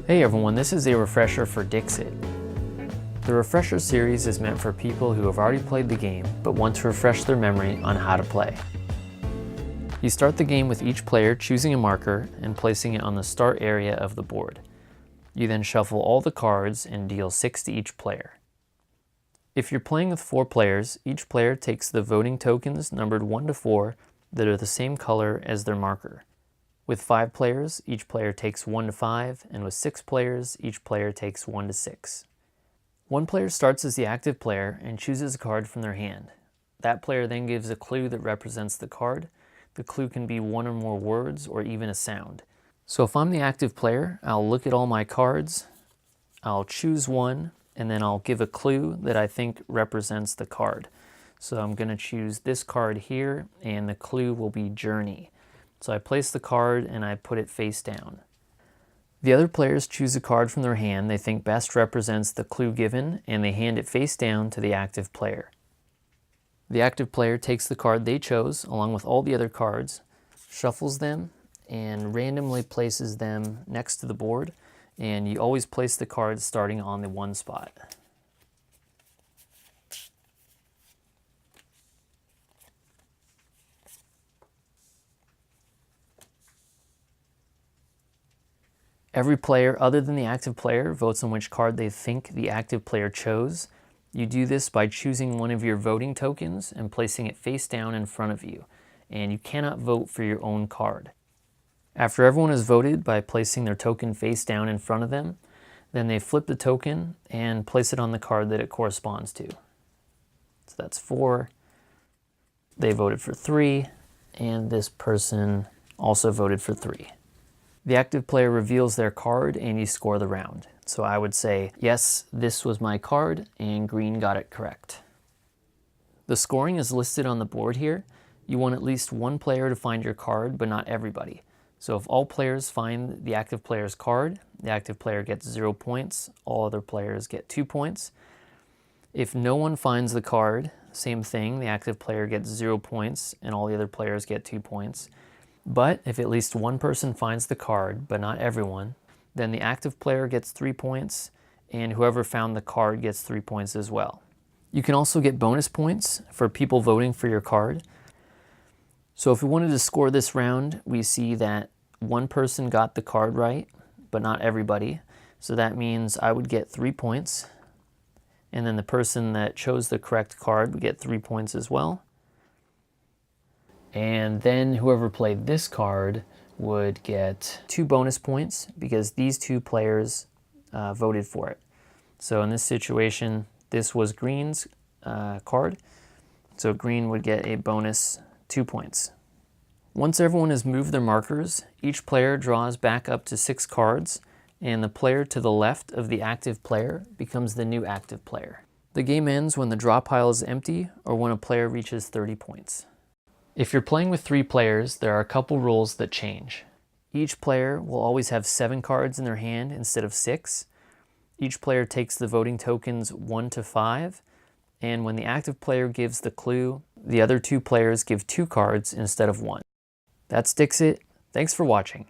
Hey everyone, this is a refresher for Dixit. The refresher series is meant for people who have already played the game but want to refresh their memory on how to play. You start the game with each player choosing a marker and placing it on the start area of the board. You then shuffle all the cards and deal 6 to each player. If you're playing with 4 players, each player takes the voting tokens numbered 1 to 4 that are the same color as their marker. With 5 players, each player takes 1 to 5, and with 6 players, each player takes 1 to 6. One player starts as the active player and chooses a card from their hand. That player then gives a clue that represents the card. The clue can be one or more words or even a sound. So if I'm the active player, I'll look at all my cards, I'll choose one, and then I'll give a clue that I think represents the card. So I'm going to choose this card here, and the clue will be Journey. So I place the card and I put it face down. The other players choose a card from their hand they think best represents the clue given, and they hand it face down to the active player. The active player takes the card they chose along with all the other cards, shuffles them, and randomly places them next to the board, and you always place the cards starting on the 1 spot. Every player other than the active player votes on which card they think the active player chose. You do this by choosing one of your voting tokens and placing it face down in front of you, and you cannot vote for your own card. After everyone has voted by placing their token face down in front of them, then they flip the token and place it on the card that it corresponds to. So that's 4. They voted for 3, and this person also voted for 3. The active player reveals their card and you score the round. So I would say, yes, this was my card, and green got it correct. The scoring is listed on the board here. You want at least one player to find your card, but not everybody. So if all players find the active player's card, the active player gets 0 points, all other players get 2 points. If no one finds the card, same thing, the active player gets 0 points and all the other players get 2 points. But if at least one person finds the card, but not everyone, then the active player gets 3 points, and whoever found the card gets 3 points as well. You can also get bonus points for people voting for your card. So if we wanted to score this round, we see that one person got the card right, but not everybody. So that means I would get 3 points, and then the person that chose the correct card would get 3 points as well. And then whoever played this card would get 2 bonus points because these 2 players voted for it. So in this situation, this was green's card, so green would get a bonus 2 points. Once everyone has moved their markers, each player draws back up to 6 cards, and the player to the left of the active player becomes the new active player. The game ends when the draw pile is empty or when a player reaches 30 points. If you're playing with 3 players, there are a couple rules that change. Each player will always have 7 cards in their hand instead of 6. Each player takes the voting tokens 1 to 5, and when the active player gives the clue, the other 2 players give 2 cards instead of 1. That's Dixit. Thanks for watching.